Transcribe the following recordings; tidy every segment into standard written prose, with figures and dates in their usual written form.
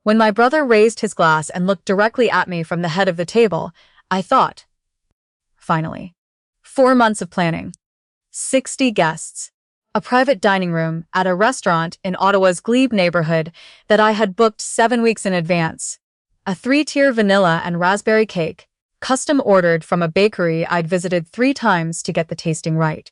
When my brother raised his glass and looked directly at me from the head of the table, I thought, finally. 4 months of planning. 60 guests. A private dining room at a restaurant in Ottawa's Glebe neighborhood that I had booked 7 weeks in advance. A 3-tier vanilla and raspberry cake, custom ordered from a bakery I'd visited 3 times to get the tasting right.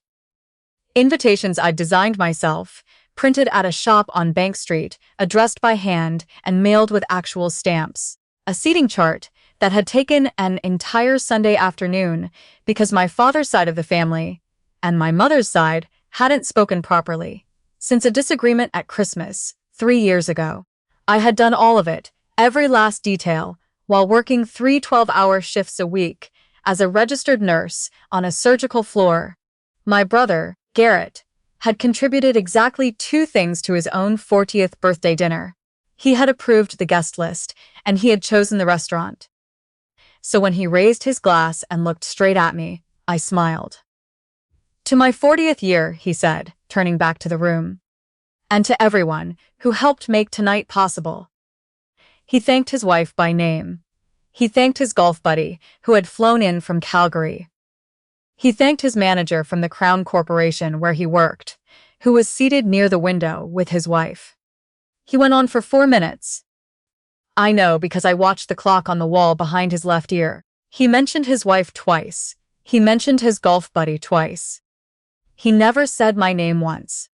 Invitations I'd designed myself, printed at a shop on Bank Street, addressed by hand and mailed with actual stamps. A seating chart that had taken an entire Sunday afternoon because my father's side of the family and my mother's side hadn't spoken properly since a disagreement at Christmas 3 years ago. I had done all of it, every last detail, while working 3 12-hour shifts a week as a registered nurse on a surgical floor. My brother, Garrett, had contributed exactly 2 things to his own 40th birthday dinner. He had approved the guest list, and he had chosen the restaurant. So when he raised his glass and looked straight at me, I smiled. "To my 40th year," he said, turning back to the room. "And to everyone who helped make tonight possible." He thanked his wife by name. He thanked his golf buddy, who had flown in from Calgary. He thanked his manager from the Crown Corporation where he worked, who was seated near the window with his wife. He went on for 4 minutes. I know because I watched the clock on the wall behind his left ear. He mentioned his wife twice. He mentioned his golf buddy twice. He never said my name once.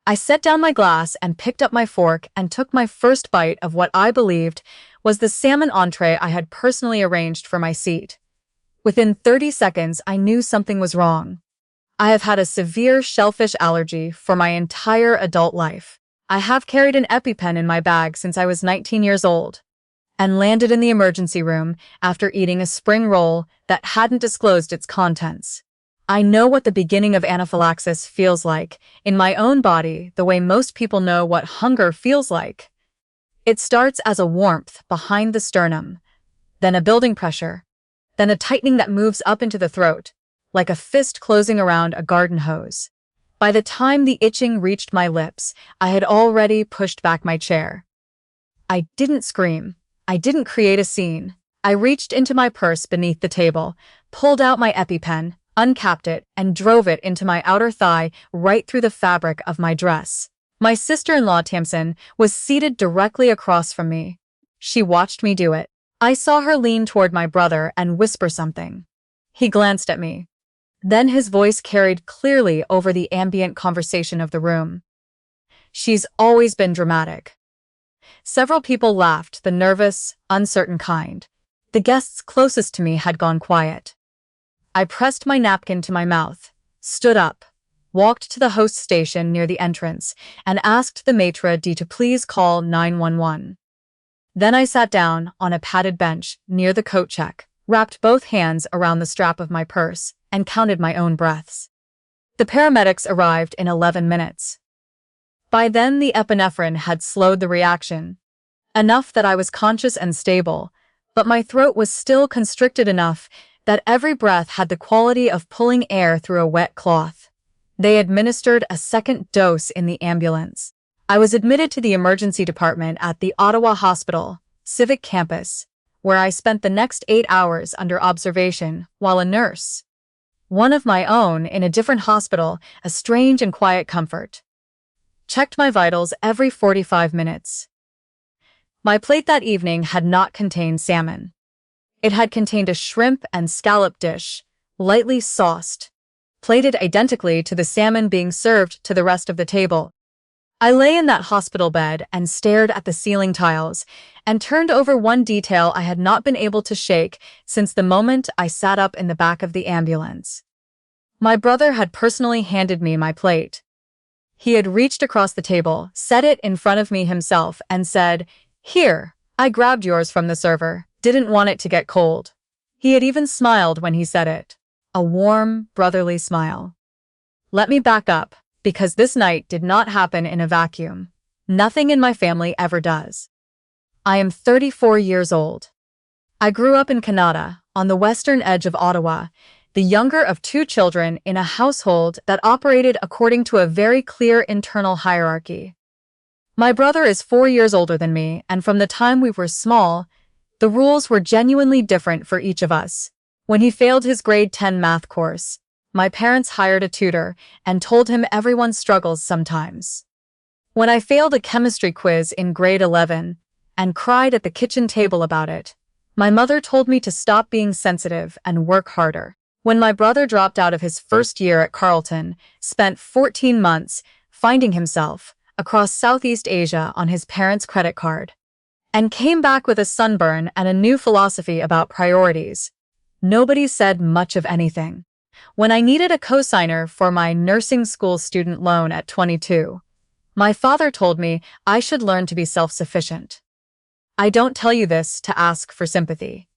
I set down my glass and picked up my fork and took my first bite of what I believed was the salmon entree I had personally arranged for my seat. Within 30 seconds, I knew something was wrong. I have had a severe shellfish allergy for my entire adult life. I have carried an EpiPen in my bag since I was 19 years old and landed in the emergency room after eating a spring roll that hadn't disclosed its contents. I know what the beginning of anaphylaxis feels like in my own body, the way most people know what hunger feels like. It starts as a warmth behind the sternum, then a building pressure, then a tightening that moves up into the throat, like a fist closing around a garden hose. By the time the itching reached my lips, I had already pushed back my chair. I didn't scream. I didn't create a scene. I reached into my purse beneath the table, pulled out my EpiPen, uncapped it, and drove it into my outer thigh right through the fabric of my dress. My sister-in-law, Tamsin, was seated directly across from me. She watched me do it. I saw her lean toward my brother and whisper something. He glanced at me. Then his voice carried clearly over the ambient conversation of the room. "She's always been dramatic." Several people laughed, the nervous, uncertain kind. The guests closest to me had gone quiet. I pressed my napkin to my mouth, stood up, walked to the host station near the entrance, and asked the maitre d' to please call 911. Then I sat down on a padded bench near the coat check, wrapped both hands around the strap of my purse, and counted my own breaths. The paramedics arrived in 11 minutes. By then, the epinephrine had slowed the reaction, enough that I was conscious and stable, but my throat was still constricted enough that every breath had the quality of pulling air through a wet cloth. They administered a second dose in the ambulance. I was admitted to the emergency department at the Ottawa Hospital, Civic Campus, where I spent the next 8 hours under observation while a nurse, one of my own in a different hospital, a strange and quiet comfort, checked my vitals every 45 minutes. My plate that evening had not contained salmon. It had contained a shrimp and scallop dish, lightly sauced, plated identically to the salmon being served to the rest of the table. I lay in that hospital bed and stared at the ceiling tiles and turned over one detail I had not been able to shake since the moment I sat up in the back of the ambulance. My brother had personally handed me my plate. He had reached across the table, set it in front of me himself, and said, "Here, I grabbed yours from the server. Didn't want it to get cold." He had even smiled when he said it. A warm, brotherly smile. Let me back up, because this night did not happen in a vacuum. Nothing in my family ever does. I am 34 years old. I grew up in Canada, on the western edge of Ottawa, the younger of 2 children in a household that operated according to a very clear internal hierarchy. My brother is 4 years older than me, and from the time we were small, the rules were genuinely different for each of us. When he failed his grade 10 math course, my parents hired a tutor and told him everyone struggles sometimes. When I failed a chemistry quiz in grade 11 and cried at the kitchen table about it, my mother told me to stop being sensitive and work harder. When my brother dropped out of his first year at Carleton, spent 14 months finding himself across Southeast Asia on his parents' credit card, and came back with a sunburn and a new philosophy about priorities, nobody said much of anything. When I needed a cosigner for my nursing school student loan at 22, my father told me I should learn to be self-sufficient. I don't tell you this to ask for sympathy.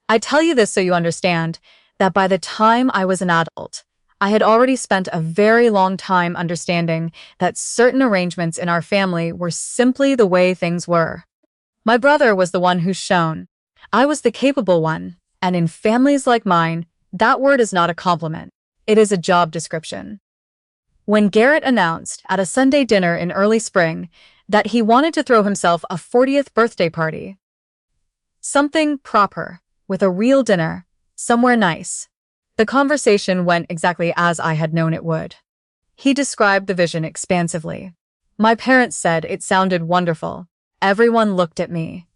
I tell you this so you understand that by the time I was an adult, I had already spent a very long time understanding that certain arrangements in our family were simply the way things were. My brother was the one who's shown I was the capable one, and in families like mine, that word is not a compliment. It is a job description. When Garrett announced at a Sunday dinner in early spring that he wanted to throw himself a 40th birthday party, something proper, with a real dinner, somewhere nice, the conversation went exactly as I had known it would. He described the vision expansively. My parents said it sounded wonderful. Everyone looked at me.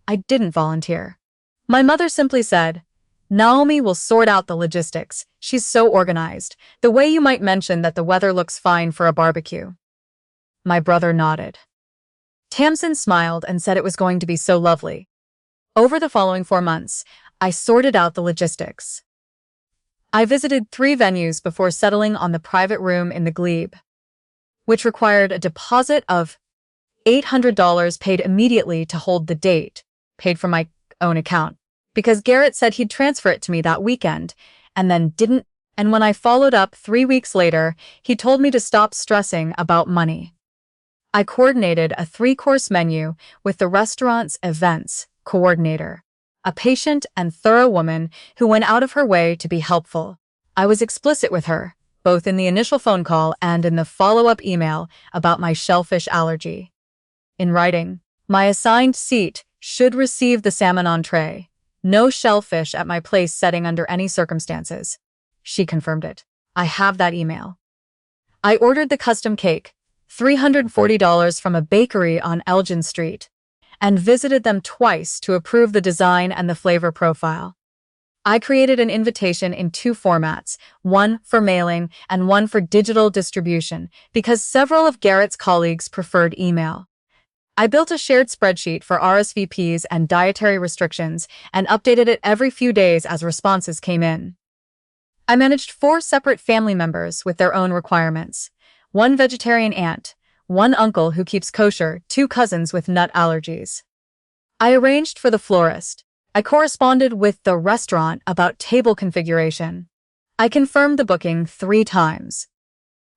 I didn't volunteer. My mother simply said, "Naomi will sort out the logistics. She's so organized, the way you might mention that the weather looks fine for a barbecue." My brother nodded. Tamsin smiled and said it was going to be so lovely. Over the following 4 months, I sorted out the logistics. I visited 3 venues before settling on the private room in the Glebe, which required a deposit of $800 paid immediately to hold the date, paid from my own account, because Garrett said he'd transfer it to me that weekend, and then didn't. And when I followed up 3 weeks later, he told me to stop stressing about money. I coordinated a 3-course menu with the restaurant's events coordinator, a patient and thorough woman who went out of her way to be helpful. I was explicit with her, both in the initial phone call and in the follow-up email about my shellfish allergy. In writing, my assigned seat should receive the salmon entree. No shellfish at my place setting under any circumstances. She confirmed it. I have that email. I ordered the custom cake, $340 from a bakery on Elgin Street, and visited them twice to approve the design and the flavor profile. I created an invitation in 2 formats, one for mailing and one for digital distribution, because several of Garrett's colleagues preferred email. I built a shared spreadsheet for RSVPs and dietary restrictions and updated it every few days as responses came in. I managed 4 separate family members with their own requirements: 1 vegetarian aunt, 1 uncle who keeps kosher, 2 cousins with nut allergies. I arranged for the florist. I corresponded with the restaurant about table configuration. I confirmed the booking 3 times.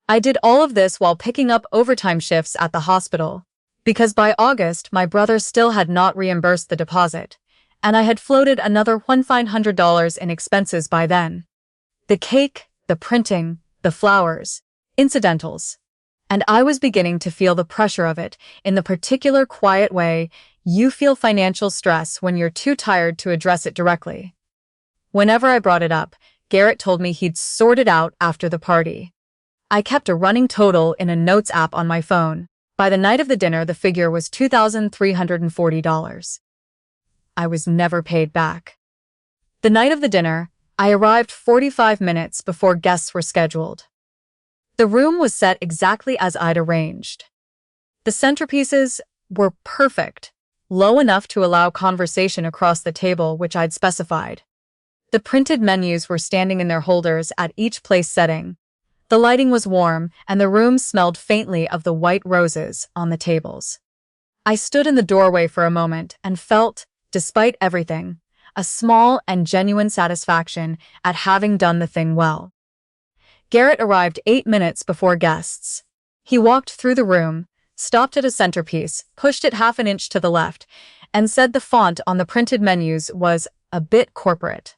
I did all of this while picking up overtime shifts at the hospital, because by August my brother still had not reimbursed the deposit, and I had floated another $1,500 in expenses by then. The cake, the printing, the flowers, incidentals. And I was beginning to feel the pressure of it in the particular quiet way you feel financial stress when you're too tired to address it directly. Whenever I brought it up, Garrett told me he'd sort it out after the party. I kept a running total in a notes app on my phone. By the night of the dinner, the figure was $2,340. I was never paid back. The night of the dinner, I arrived 45 minutes before guests were scheduled. The room was set exactly as I'd arranged. The centerpieces were perfect, low enough to allow conversation across the table which I'd specified. The printed menus were standing in their holders at each place setting. The lighting was warm, and the room smelled faintly of the white roses on the tables. I stood in the doorway for a moment and felt, despite everything, a small and genuine satisfaction at having done the thing well. Garrett arrived 8 minutes before guests. He walked through the room, stopped at a centerpiece, pushed it half an inch to the left, and said the font on the printed menus was a bit corporate.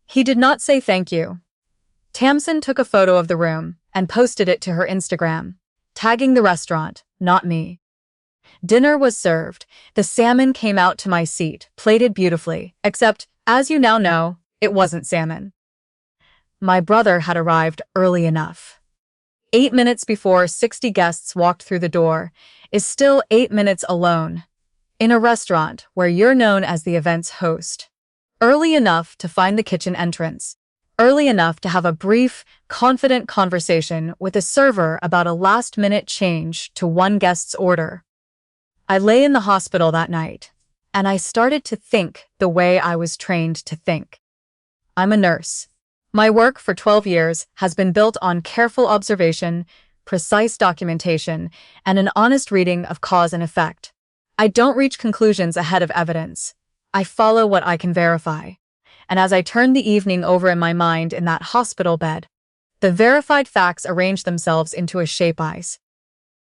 He did not say thank you. Tamsin took a photo of the room and posted it to her Instagram. tagging the restaurant, not me. Dinner was served. The salmon came out to my seat, plated beautifully, except, as you now know, it wasn't salmon. My brother had arrived early enough. 8 minutes before 60 guests walked through the door is still 8 minutes alone, in a restaurant where you're known as the event's host. Early enough to find the kitchen entrance. Early enough to have a brief, confident conversation with a server about a last-minute change to one guest's order. I lay in the hospital that night, and I started to think the way I was trained to think. I'm a nurse. My work for 12 years has been built on careful observation, precise documentation, and an honest reading of cause and effect. I don't reach conclusions ahead of evidence. I follow what I can verify. And as I turned the evening over in my mind in that hospital bed, the verified facts arranged themselves into a shape I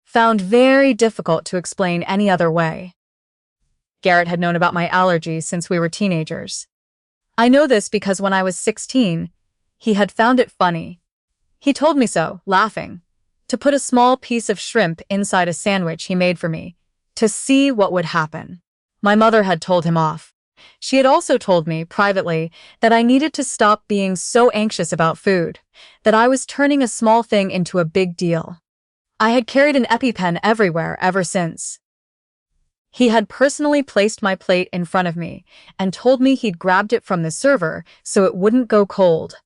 found very difficult to explain any other way. Garrett had known about my allergies since we were teenagers. I know this because when I was 16, he had found it funny. He told me so, laughing, to put a small piece of shrimp inside a sandwich he made for me, to see what would happen. My mother had told him off. She had also told me, privately, that I needed to stop being so anxious about food, that I was turning a small thing into a big deal. I had carried an EpiPen everywhere ever since. He had personally placed my plate in front of me and told me he'd grabbed it from the server so it wouldn't go cold.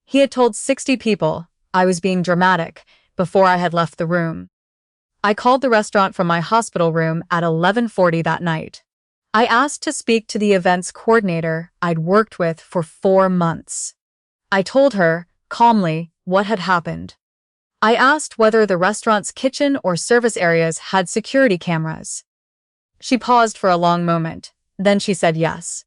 He had told 60 people I was being dramatic before I had left the room. I called the restaurant from my hospital room at 11:40 that night. I asked to speak to the events coordinator I'd worked with for 4 months. I told her, calmly, what had happened. I asked whether the restaurant's kitchen or service areas had security cameras. She paused for a long moment. Then she said yes.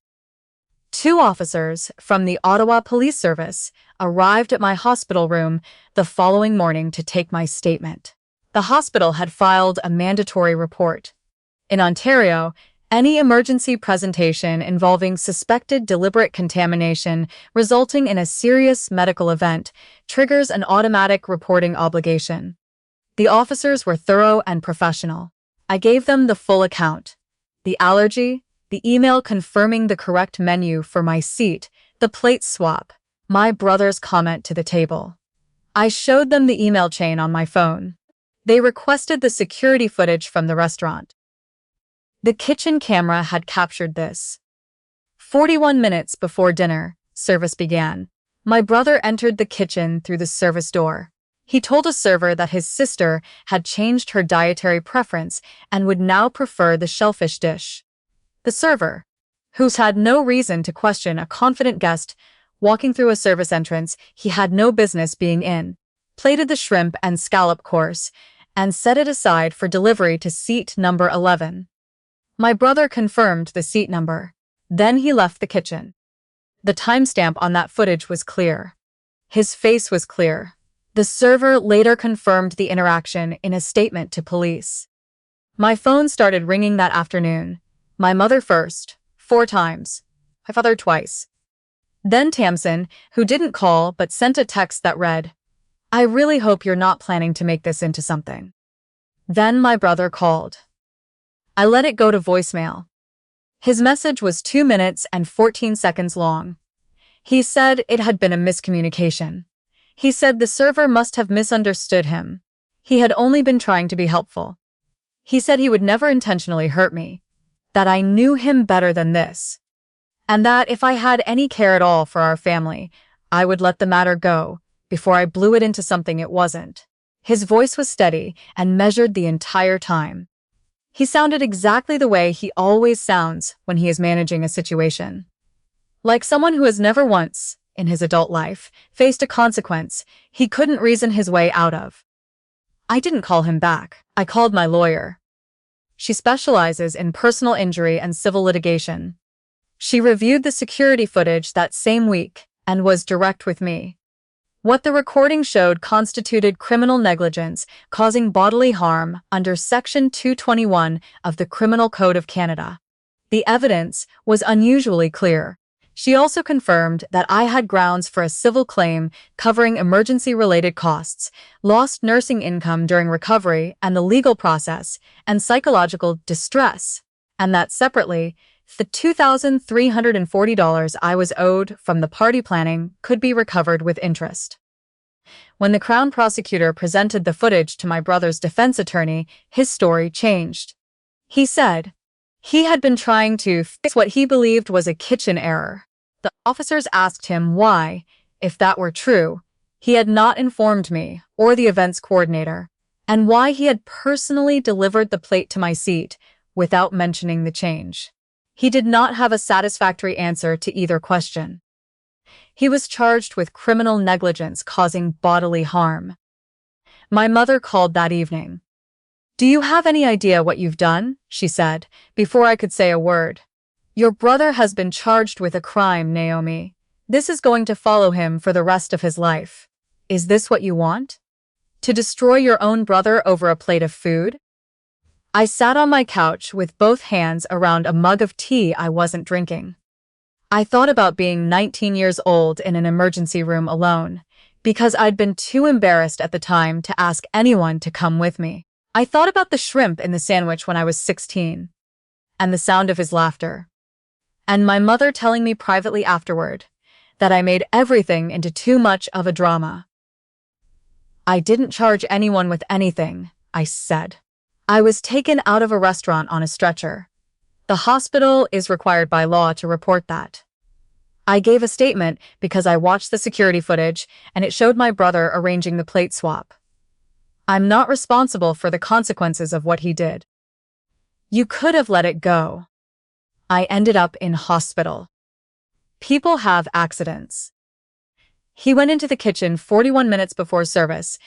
2 officers from the Ottawa Police Service arrived at my hospital room the following morning to take my statement. The hospital had filed a mandatory report. In Ontario, any emergency presentation involving suspected deliberate contamination resulting in a serious medical event triggers an automatic reporting obligation. The officers were thorough and professional. I gave them the full account. The allergy, the email confirming the correct menu for my seat, the plate swap, my brother's comment to the table. I showed them the email chain on my phone. They requested the security footage from the restaurant. The kitchen camera had captured this. 41 minutes before dinner, service began. My brother entered the kitchen through the service door. He told a server that his sister had changed her dietary preference and would now prefer the shellfish dish. The server, who's had no reason to question a confident guest walking through a service entrance he had no business being in, plated the shrimp and scallop course and set it aside for delivery to seat number 11. My brother confirmed the seat number. Then he left the kitchen. The timestamp on that footage was clear. His face was clear. The server later confirmed the interaction in a statement to police. My phone started ringing that afternoon. My mother first, 4 times. My father twice. Then Tamsin, who didn't call but sent a text that read, "I really hope you're not planning to make this into something." Then my brother called. I let it go to voicemail. His message was 2 minutes and 14 seconds long. He said it had been a miscommunication. He said the server must have misunderstood him. He had only been trying to be helpful. He said he would never intentionally hurt me, that I knew him better than this, and that if I had any care at all for our family, I would let the matter go before I blew it into something it wasn't. His voice was steady and measured the entire time. He sounded exactly the way he always sounds when he is managing a situation. Like someone who has never once, in his adult life, faced a consequence he couldn't reason his way out of. I didn't call him back. I called my lawyer. She specializes in personal injury and civil litigation. She reviewed the security footage that same week and was direct with me. What the recording showed constituted criminal negligence causing bodily harm under Section 221 of the Criminal Code of Canada. The evidence was unusually clear. She also confirmed that I had grounds for a civil claim covering emergency-related costs, lost nursing income during recovery and the legal process, and psychological distress, and that separately, the $2,340 I was owed from the party planning could be recovered with interest. When the Crown prosecutor presented the footage to my brother's defense attorney, his story changed. He said he had been trying to fix what he believed was a kitchen error. The officers asked him why, if that were true, he had not informed me or the events coordinator, and why he had personally delivered the plate to my seat without mentioning the change. He did not have a satisfactory answer to either question. He was charged with criminal negligence causing bodily harm. My mother called that evening. "Do you have any idea what you've done?" she said, before I could say a word. "Your brother has been charged with a crime, Naomi. This is going to follow him for the rest of his life. Is this what you want? To destroy your own brother over a plate of food?" I sat on my couch with both hands around a mug of tea I wasn't drinking. I thought about being 19 years old in an emergency room alone, because I'd been too embarrassed at the time to ask anyone to come with me. I thought about the shrimp in the sandwich when I was 16, and the sound of his laughter, and my mother telling me privately afterward that I made everything into too much of a drama. "I didn't charge anyone with anything," I said. "I was taken out of a restaurant on a stretcher. The hospital is required by law to report that." I gave a statement because I watched the security footage and it showed my brother arranging the plate swap. I'm not responsible for the consequences of what he did. You could have let it go. I ended up in hospital. People have accidents. He went into the kitchen 41 minutes before service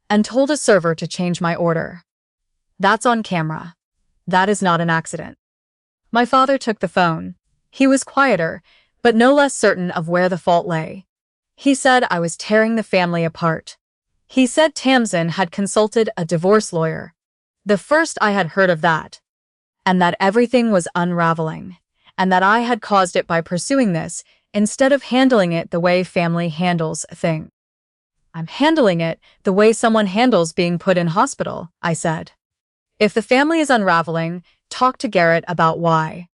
and told a server to change my order. That's on camera. That is not an accident. My father took the phone. He was quieter, but no less certain of where the fault lay. He said I was tearing the family apart. He said Tamsin had consulted a divorce lawyer. The first I had heard of that. And that everything was unraveling, and that I had caused it by pursuing this instead of handling it the way family handles a thing. "I'm handling it the way someone handles being put in hospital," I said. "If the family is unraveling, talk to Garrett about why."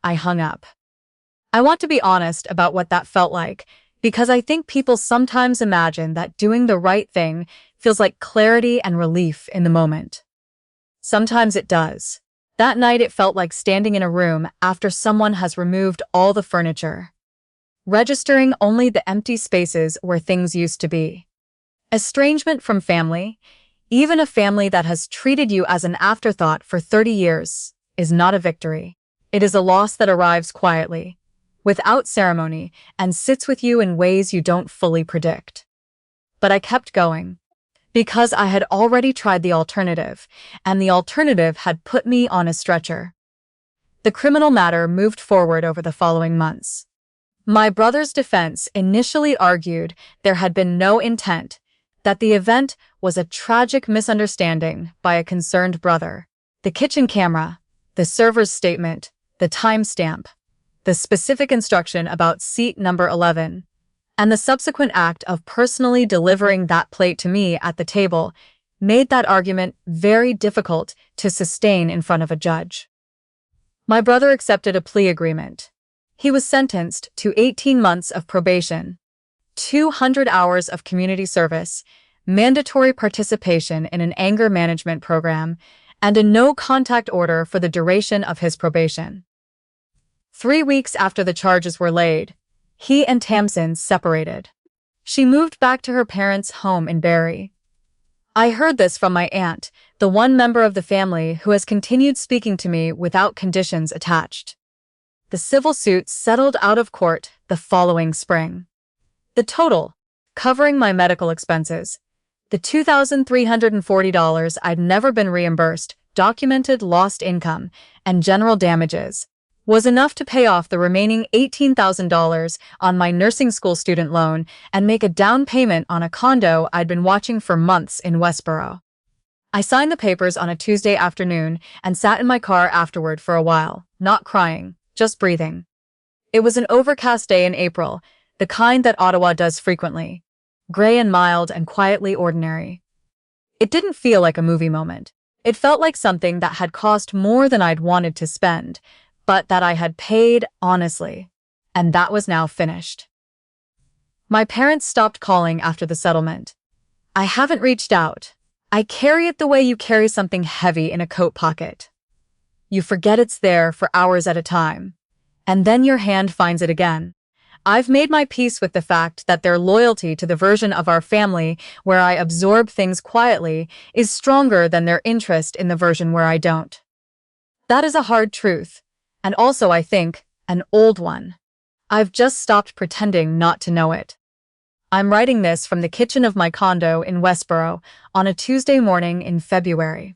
I hung up. I want to be honest about what that felt like, because I think people sometimes imagine that doing the right thing feels like clarity and relief in the moment. Sometimes it does. That night it felt like standing in a room after someone has removed all the furniture, registering only the empty spaces where things used to be. Estrangement from family, even a family that has treated you as an afterthought for 30 years, is not a victory. It is a loss that arrives quietly, without ceremony, and sits with you in ways you don't fully predict. But I kept going, because I had already tried the alternative, and the alternative had put me on a stretcher. The criminal matter moved forward over the following months. My brother's defense initially argued there had been no intent, that the event was a tragic misunderstanding by a concerned brother. The kitchen camera, the server's statement, the timestamp, the specific instruction about seat number 11, and the subsequent act of personally delivering that plate to me at the table made that argument very difficult to sustain in front of a judge. My brother accepted a plea agreement. He was sentenced to 18 months of probation, 200 hours of community service, mandatory participation in an anger management program, and a no-contact order for the duration of his probation. 3 weeks after the charges were laid, he and Tamsin separated. She moved back to her parents' home in Barrie. I heard this from my aunt, the one member of the family who has continued speaking to me without conditions attached. The civil suit settled out of court the following spring. The total, covering my medical expenses, the $2,340 I'd never been reimbursed, documented lost income, and general damages, was enough to pay off the remaining $18,000 on my nursing school student loan and make a down payment on a condo I'd been watching for months in Westboro. I signed the papers on a Tuesday afternoon and sat in my car afterward for a while, not crying, just breathing. It was an overcast day in April, the kind that Ottawa does frequently. Gray and mild and quietly ordinary. It didn't feel like a movie moment. It felt like something that had cost more than I'd wanted to spend, but that I had paid honestly. And that was now finished. My parents stopped calling after the settlement. I haven't reached out. I carry it the way you carry something heavy in a coat pocket. You forget it's there for hours at a time, and then your hand finds it again. I've made my peace with the fact that their loyalty to the version of our family where I absorb things quietly is stronger than their interest in the version where I don't. That is a hard truth, and also, I think, an old one. I've just stopped pretending not to know it. I'm writing this from the kitchen of my condo in Westboro on a Tuesday morning in February.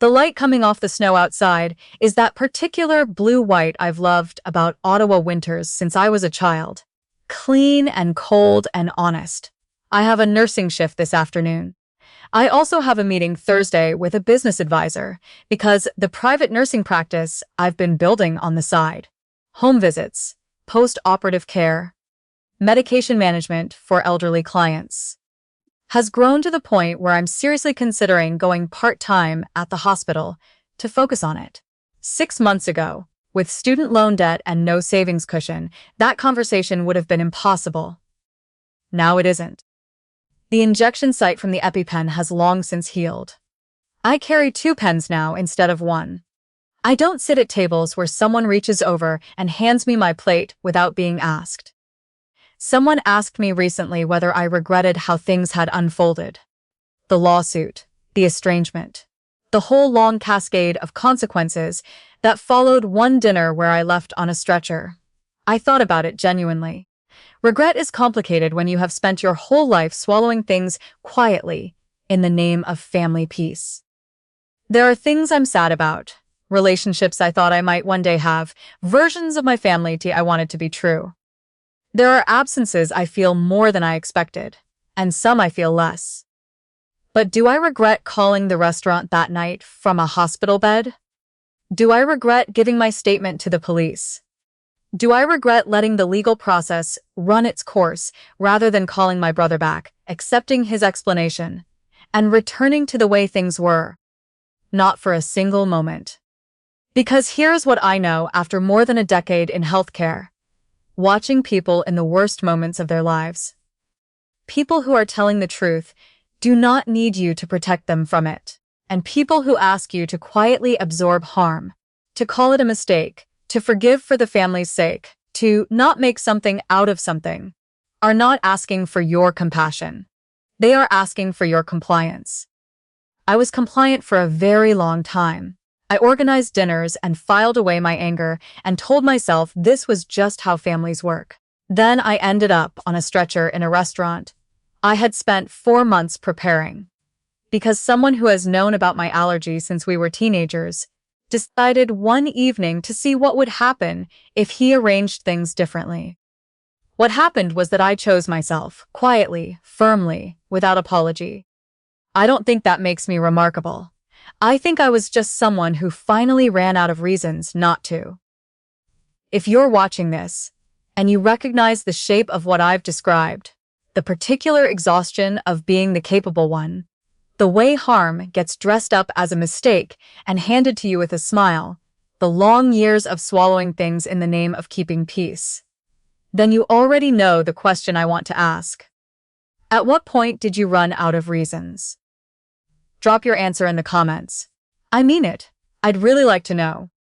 The light coming off the snow outside is that particular blue-white I've loved about Ottawa winters since I was a child. Clean and cold and honest. I have a nursing shift this afternoon. I also have a meeting Thursday with a business advisor because the private nursing practice I've been building on the side. Home visits, post-operative care, medication management for elderly clients has grown to the point where I'm seriously considering going part-time at the hospital to focus on it. 6 months ago, with student loan debt and no savings cushion, that conversation would have been impossible. Now it isn't. The injection site from the EpiPen has long since healed. I carry 2 pens now instead of 1. I don't sit at tables where someone reaches over and hands me my plate without being asked. Someone asked me recently whether I regretted how things had unfolded. The lawsuit, the estrangement, the whole long cascade of consequences that followed one dinner where I left on a stretcher. I thought about it genuinely. Regret is complicated when you have spent your whole life swallowing things quietly in the name of family peace. There are things I'm sad about, relationships I thought I might one day have, versions of my family I wanted to be true. There are absences I feel more than I expected, and some I feel less. But do I regret calling the restaurant that night from a hospital bed? Do I regret giving my statement to the police? Do I regret letting the legal process run its course rather than calling my brother back, accepting his explanation, and returning to the way things were? Not for a single moment. Because here's what I know after more than a decade in healthcare. Watching people in the worst moments of their lives. People who are telling the truth do not need you to protect them from it. And people who ask you to quietly absorb harm, to call it a mistake, to forgive for the family's sake, to not make something out of something, are not asking for your compassion. They are asking for your compliance. I was compliant for a very long time. I organized dinners and filed away my anger and told myself this was just how families work. Then I ended up on a stretcher in a restaurant. I had spent 4 months preparing. Because someone who has known about my allergy since we were teenagers decided one evening to see what would happen if he arranged things differently. What happened was that I chose myself, quietly, firmly, without apology. I don't think that makes me remarkable. I think I was just someone who finally ran out of reasons not to. If you're watching this, and you recognize the shape of what I've described, the particular exhaustion of being the capable one, the way harm gets dressed up as a mistake and handed to you with a smile, the long years of swallowing things in the name of keeping peace, then you already know the question I want to ask. At what point did you run out of reasons? Drop your answer in the comments. I mean it. I'd really like to know.